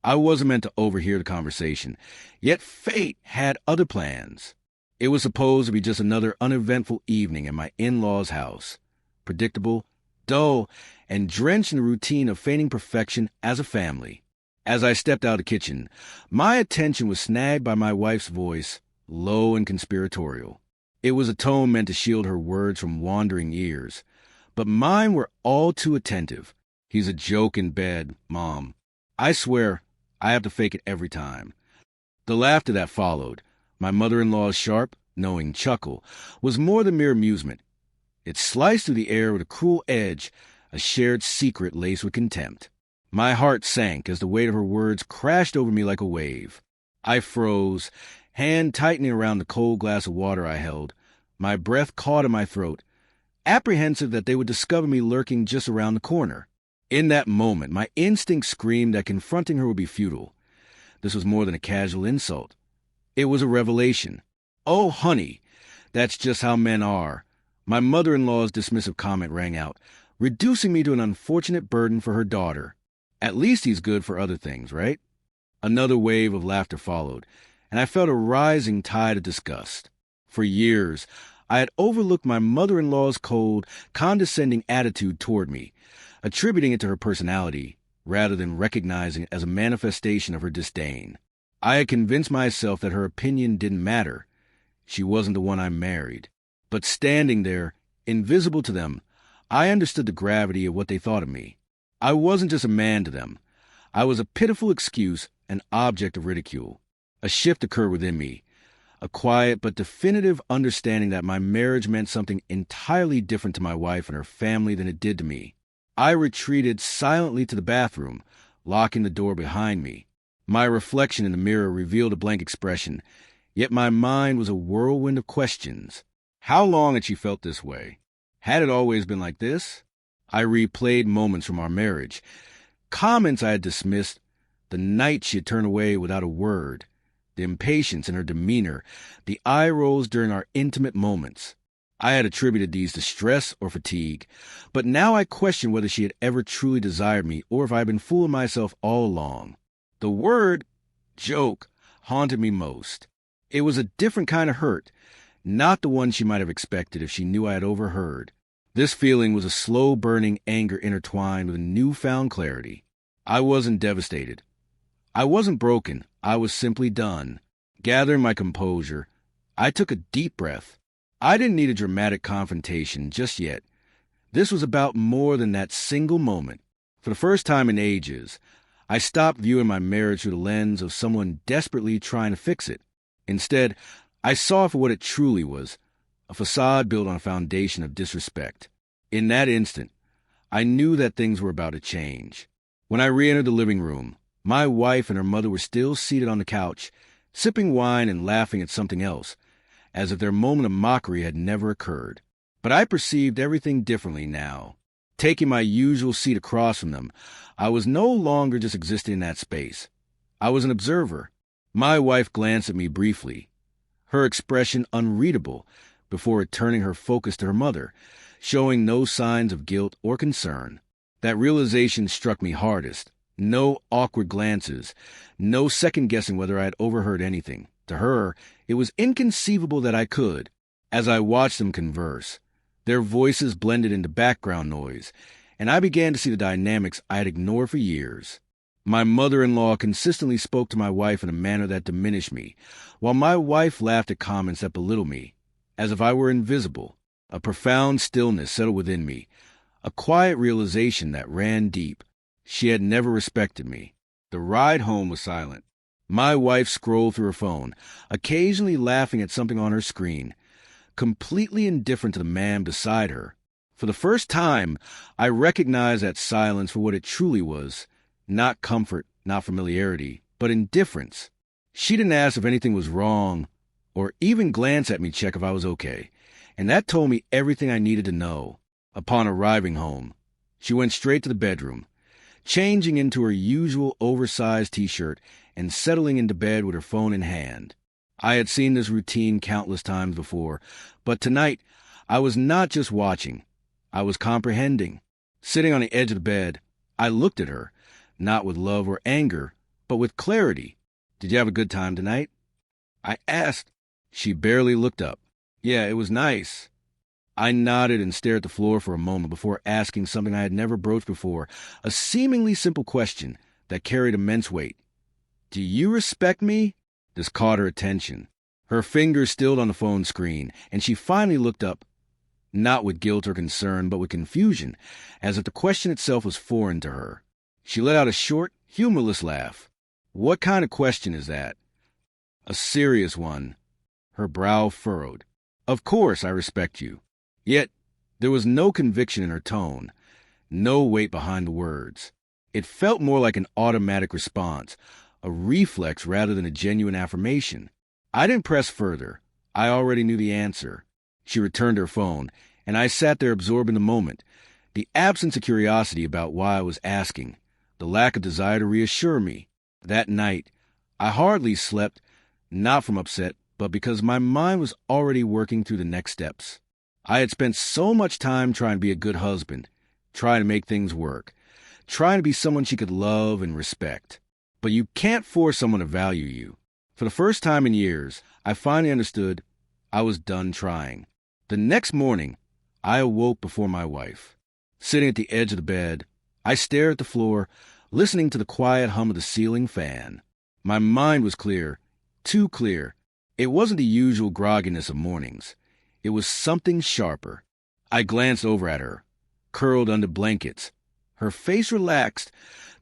I wasn't meant to overhear the conversation, yet fate had other plans. It was supposed to be just another uneventful evening in my in-laws' house. Predictable, dull, and drenched in the routine of feigning perfection as a family. As I stepped out of the kitchen, my attention was snagged by my wife's voice, low and conspiratorial. It was a tone meant to shield her words from wandering ears, but mine were all too attentive. "He's a joke in bed, Mom. I swear, I have to fake it every time." The laughter that followed, my mother-in-law's sharp, knowing chuckle, was more than mere amusement. It sliced through the air with a cruel edge, a shared secret laced with contempt. My heart sank as the weight of her words crashed over me like a wave. I froze, hand tightening around the cold glass of water I held, my breath caught in my throat, apprehensive that they would discover me lurking just around the corner. In that moment, my instinct screamed that confronting her would be futile. This was more than a casual insult. It was a revelation. "Oh, honey, that's just how men are." My mother-in-law's dismissive comment rang out, reducing me to an unfortunate burden for her daughter. "At least he's good for other things, right?" Another wave of laughter followed, and I felt a rising tide of disgust. For years, I had overlooked my mother-in-law's cold, condescending attitude toward me, attributing it to her personality, rather than recognizing it as a manifestation of her disdain. I had convinced myself that her opinion didn't matter. She wasn't the one I married. But standing there, invisible to them, I understood the gravity of what they thought of me. I wasn't just a man to them. I was a pitiful excuse, an object of ridicule. A shift occurred within me, a quiet but definitive understanding that my marriage meant something entirely different to my wife and her family than it did to me. I retreated silently to the bathroom, locking the door behind me. My reflection in the mirror revealed a blank expression, yet my mind was a whirlwind of questions. How long had she felt this way? Had it always been like this? I replayed moments from our marriage, comments I had dismissed, the night she had turned away without a word, the impatience in her demeanor, the eye rolls during our intimate moments. I had attributed these to stress or fatigue, but now I questioned whether she had ever truly desired me or if I had been fooling myself all along. The word joke haunted me most. It was a different kind of hurt, not the one she might have expected if she knew I had overheard. This feeling was a slow-burning anger intertwined with a newfound clarity. I wasn't devastated. I wasn't broken. I was simply done. Gathering my composure, I took a deep breath. I didn't need a dramatic confrontation just yet. This was about more than that single moment. For the first time in ages, I stopped viewing my marriage through the lens of someone desperately trying to fix it. Instead, I saw it for what it truly was, a facade built on a foundation of disrespect. In that instant, I knew that things were about to change. When I re-entered the living room, my wife and her mother were still seated on the couch, sipping wine and laughing at something else, as if their moment of mockery had never occurred. But I perceived everything differently now. Taking my usual seat across from them, I was no longer just existing in that space. I was an observer. My wife glanced at me briefly, her expression unreadable, before returning her focus to her mother, showing no signs of guilt or concern. That realization struck me hardest. No awkward glances, no second-guessing whether I had overheard anything. To her, it was inconceivable that I could. As I watched them converse, their voices blended into background noise, and I began to see the dynamics I had ignored for years. My mother-in-law consistently spoke to my wife in a manner that diminished me, while my wife laughed at comments that belittled me, as if I were invisible. A profound stillness settled within me, a quiet realization that ran deep. She had never respected me. The ride home was silent. My wife scrolled through her phone, occasionally laughing at something on her screen, completely indifferent to the man beside her. For the first time, I recognized that silence for what it truly was. Not comfort, not familiarity, but indifference. She didn't ask if anything was wrong, or even glance at me check if I was okay, and that told me everything I needed to know. Upon arriving home, she went straight to the bedroom, changing into her usual oversized t-shirt and settling into bed with her phone in hand. I had seen this routine countless times before, but tonight I was not just watching, I was comprehending. Sitting on the edge of the bed, I looked at her, not with love or anger, but with clarity. "Did you have a good time tonight?" I asked. She barely looked up. "Yeah, it was nice." I nodded and stared at the floor for a moment before asking something I had never broached before, a seemingly simple question that carried immense weight. "Do you respect me?" This caught her attention. Her fingers stilled on the phone screen, and she finally looked up, not with guilt or concern, but with confusion, as if the question itself was foreign to her. She let out a short, humorless laugh. "What kind of question is that?" "A serious one." Her brow furrowed. "Of course I respect you." Yet there was no conviction in her tone, no weight behind the words. It felt more like an automatic response, a reflex rather than a genuine affirmation. I didn't press further. I already knew the answer. She returned her phone, and I sat there absorbed in the moment, the absence of curiosity about why I was asking, the lack of desire to reassure me. That night, I hardly slept, not from upset, but because my mind was already working through the next steps. I had spent so much time trying to be a good husband, trying to make things work, trying to be someone she could love and respect. But you can't force someone to value you. For the first time in years, I finally understood I was done trying. The next morning, I awoke before my wife. Sitting at the edge of the bed, I stared at the floor, listening to the quiet hum of the ceiling fan. My mind was clear, too clear. It wasn't the usual grogginess of mornings. It was something sharper. I glanced over at her, curled under blankets, her face relaxed,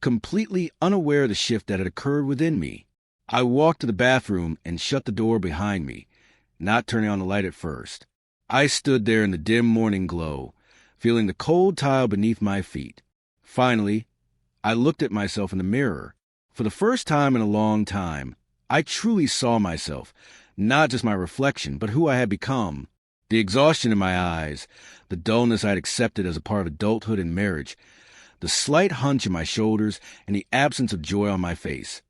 completely unaware of the shift that had occurred within me. I walked to the bathroom and shut the door behind me, not turning on the light at first. I stood there in the dim morning glow, feeling the cold tile beneath my feet. Finally, I looked at myself in the mirror. For the first time in a long time, I truly saw myself, not just my reflection, but who I had become. The exhaustion in my eyes, the dullness I'd accepted as a part of adulthood and marriage, the slight hunch in my shoulders, and the absence of joy on my face.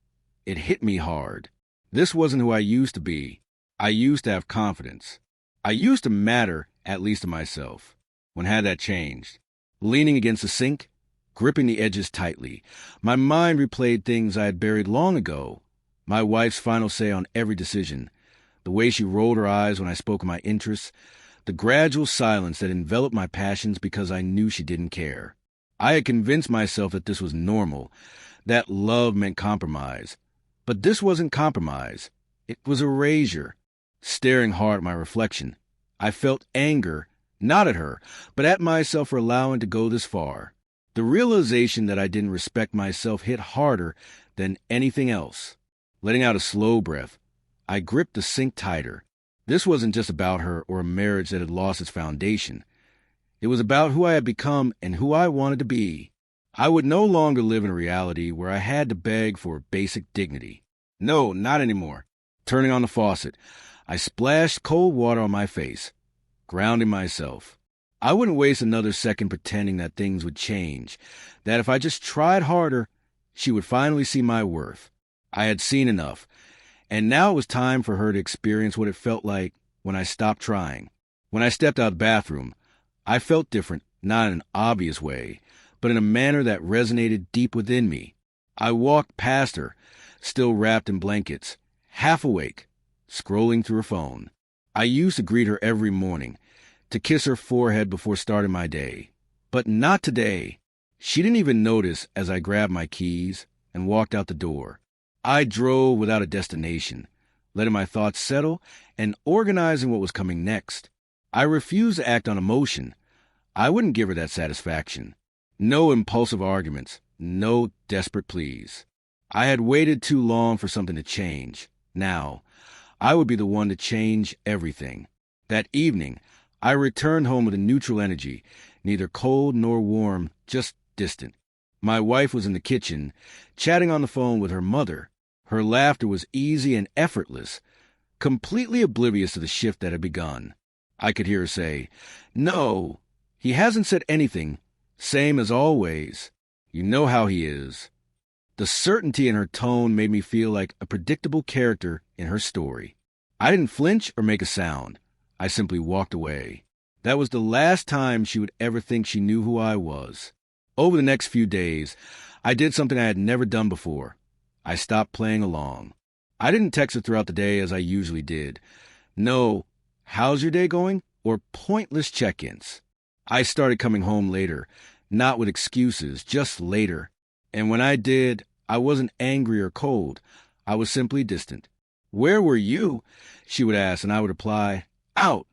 It hit me hard. This wasn't who I used to be. I used to have confidence. I used to matter, at least to myself. When had that changed? Leaning against the sink, gripping the edges tightly, my mind replayed things I had buried long ago. My wife's final say on every decision, the way she rolled her eyes when I spoke of my interests, the gradual silence that enveloped my passions because I knew she didn't care. I had convinced myself that this was normal, that love meant compromise. But this wasn't compromise. It was erasure. Staring hard at my reflection, I felt anger, not at her, but at myself for allowing it to go this far. The realization that I didn't respect myself hit harder than anything else. Letting out a slow breath, I gripped the sink tighter. This wasn't just about her or a marriage that had lost its foundation. It was about who I had become and who I wanted to be. I would no longer live in a reality where I had to beg for basic dignity. No, not anymore. Turning on the faucet, I splashed cold water on my face, grounding myself. I wouldn't waste another second pretending that things would change, that if I just tried harder, she would finally see my worth. I had seen enough, and now it was time for her to experience what it felt like when I stopped trying. When I stepped out of the bathroom, I felt different, not in an obvious way, but in a manner that resonated deep within me. I walked past her, still wrapped in blankets, half awake, scrolling through her phone. I used to greet her every morning, to kiss her forehead before starting my day. But not today. She didn't even notice as I grabbed my keys and walked out the door. I drove without a destination, letting my thoughts settle and organizing what was coming next. I refused to act on emotion. I wouldn't give her that satisfaction. No impulsive arguments, no desperate pleas. I had waited too long for something to change. Now, I would be the one to change everything. That evening, I returned home with a neutral energy, neither cold nor warm, just distant. My wife was in the kitchen, chatting on the phone with her mother. Her laughter was easy and effortless, completely oblivious to the shift that had begun. I could hear her say, "No, he hasn't said anything. Same as always. You know how he is." The certainty in her tone made me feel like a predictable character in her story. I didn't flinch or make a sound. I simply walked away. That was the last time she would ever think she knew who I was. Over the next few days, I did something I had never done before. I stopped playing along. I didn't text her throughout the day as I usually did. No, how's your day going? Or pointless check-ins. I started coming home later, not with excuses, just later. And when I did, I wasn't angry or cold. I was simply distant. Where were you? She would ask, and I would reply, out,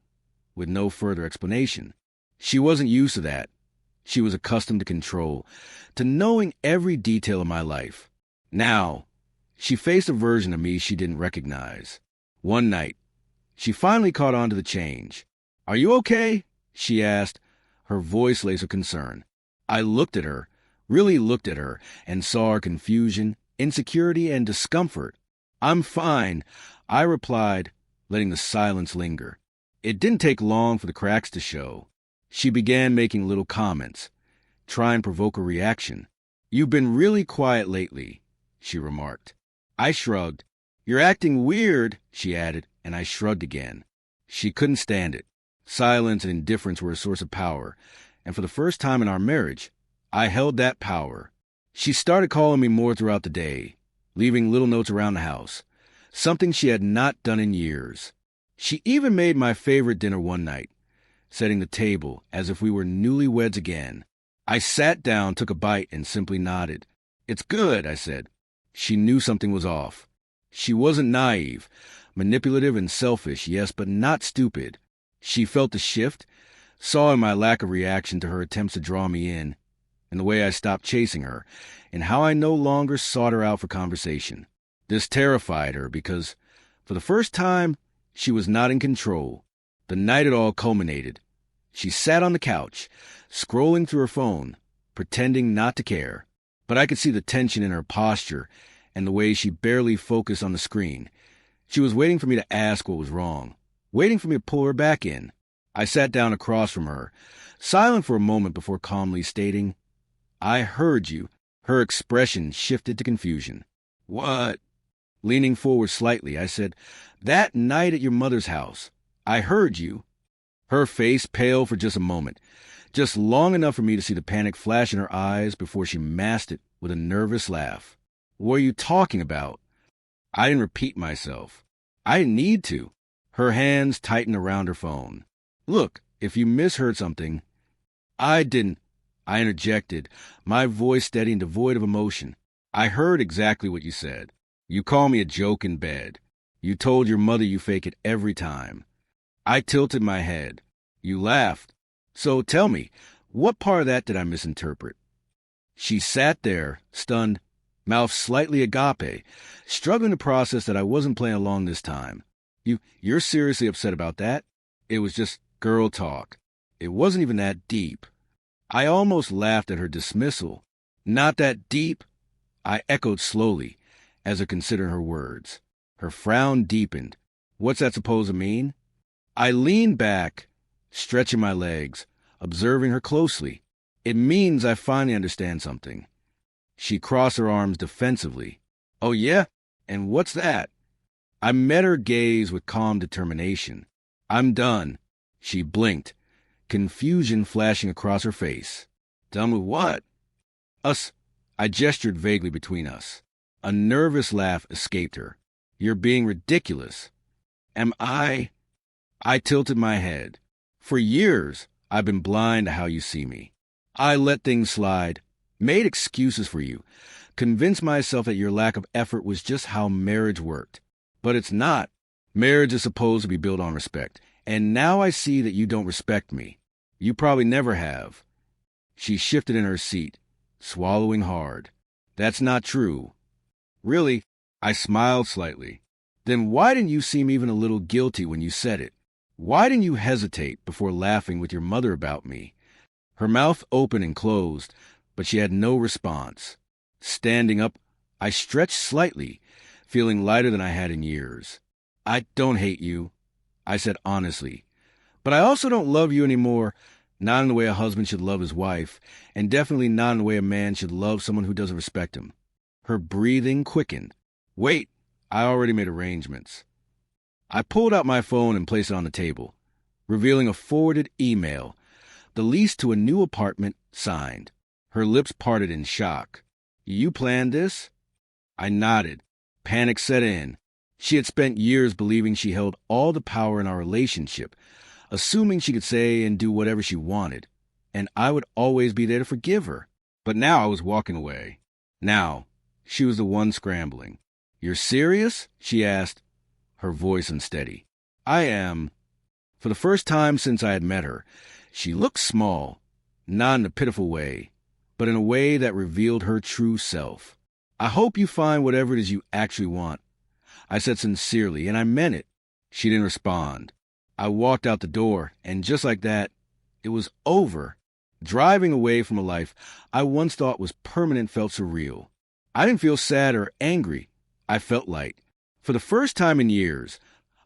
with no further explanation. She wasn't used to that. She was accustomed to control, to knowing every detail of my life. Now, she faced a version of me she didn't recognize. One night, she finally caught on to the change. Are you okay? She asked, her voice laced with concern. I looked at her, really looked at her, and saw her confusion, insecurity, and discomfort. I'm fine, I replied, letting the silence linger. It didn't take long for the cracks to show. She began making little comments, trying to provoke a reaction. You've been really quiet lately, she remarked. I shrugged. You're acting weird, she added, and I shrugged again. She couldn't stand it. Silence and indifference were a source of power, and for the first time in our marriage, I held that power. She started calling me more throughout the day, leaving little notes around the house, something she had not done in years. She even made my favorite dinner one night, setting the table as if we were newlyweds again. I sat down, took a bite, and simply nodded. It's good, I said. She knew something was off. She wasn't naive, manipulative and selfish, yes, but not stupid. She felt the shift, saw in my lack of reaction to her attempts to draw me in the way I stopped chasing her, and how I no longer sought her out for conversation. This terrified her because, for the first time, she was not in control. The night it all culminated. She sat on the couch, scrolling through her phone, pretending not to care. But I could see the tension in her posture and the way she barely focused on the screen. She was waiting for me to ask what was wrong, waiting for me to pull her back in. I sat down across from her, silent for a moment before calmly stating, I heard you. Her expression shifted to confusion. What? Leaning forward slightly, I said, that night at your mother's house. I heard you. Her face paled for just a moment, just long enough for me to see the panic flash in her eyes before she masked it with a nervous laugh. What are you talking about? I didn't repeat myself. I didn't need to. Her hands tightened around her phone. Look, if you misheard something. I didn't. I interjected, my voice steady and devoid of emotion. I heard exactly what you said. You call me a joke in bed. You told your mother you fake it every time. I tilted my head. You laughed. So tell me, what part of that did I misinterpret? She sat there, stunned, mouth slightly agape, struggling to process that I wasn't playing along this time. You're seriously upset about that? It was just girl talk. It wasn't even that deep. I almost laughed at her dismissal. Not that deep? I echoed slowly, as if considering her words. Her frown deepened. What's that supposed to mean? I leaned back, stretching my legs, observing her closely. It means I finally understand something. She crossed her arms defensively. Oh yeah? And what's that? I met her gaze with calm determination. I'm done. She blinked, confusion flashing across her face. Done with what? Us. I gestured vaguely between us. A nervous laugh escaped her. You're being ridiculous. Am I? I tilted my head. For years, I've been blind to how you see me. I let things slide, made excuses for you, convinced myself that your lack of effort was just how marriage worked. But it's not. Marriage is supposed to be built on respect, and now I see that you don't respect me. You probably never have. She shifted in her seat, swallowing hard. That's not true. Really? I smiled slightly. Then why didn't you seem even a little guilty when you said it? Why didn't you hesitate before laughing with your mother about me? Her mouth opened and closed, but she had no response. Standing up, I stretched slightly, feeling lighter than I had in years. I don't hate you, I said honestly. But I also don't love you anymore, not in the way a husband should love his wife, and definitely not in the way a man should love someone who doesn't respect him. Her breathing quickened. Wait, I already made arrangements. I pulled out my phone and placed it on the table, revealing a forwarded email, the lease to a new apartment signed. Her lips parted in shock. You planned this? I nodded. Panic set in. She had spent years believing she held all the power in our relationship, assuming she could say and do whatever she wanted, and I would always be there to forgive her. But now I was walking away. Now, she was the one scrambling. "You're serious?" she asked, her voice unsteady. "I am." For the first time since I had met her, she looked small, not in a pitiful way, but in a way that revealed her true self. "I hope you find whatever it is you actually want," I said sincerely, and I meant it. She didn't respond. I walked out the door, and just like that, it was over. Driving away from a life I once thought was permanent felt surreal. I didn't feel sad or angry. I felt light. For the first time in years,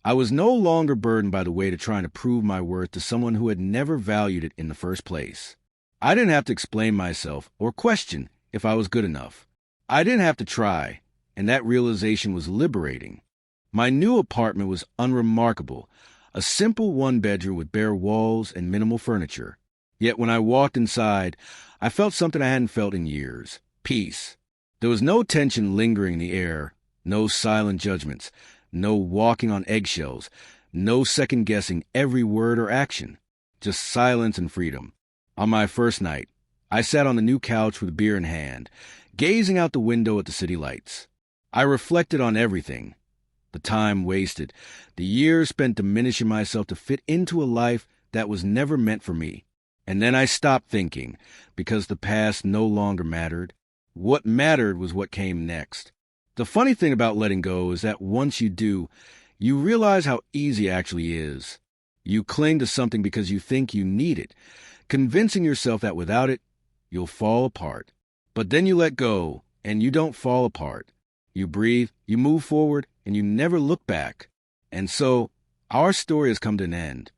I was no longer burdened by the weight of trying to prove my worth to someone who had never valued it in the first place. I didn't have to explain myself or question if I was good enough. I didn't have to try, and that realization was liberating. My new apartment was unremarkable, a simple one-bedroom with bare walls and minimal furniture. Yet when I walked inside, I felt something I hadn't felt in years: peace. There was no tension lingering in the air, no silent judgments, no walking on eggshells, no second-guessing every word or action, just silence and freedom. On my first night, I sat on the new couch with beer in hand, gazing out the window at the city lights. I reflected on everything: the time wasted, the years spent diminishing myself to fit into a life that was never meant for me. And then I stopped thinking, because the past no longer mattered. What mattered was what came next. The funny thing about letting go is that once you do, you realize how easy it actually is. You cling to something because you think you need it, convincing yourself that without it, you'll fall apart. But then you let go, and you don't fall apart. You breathe, you move forward, and you never look back. And so, our story has come to an end.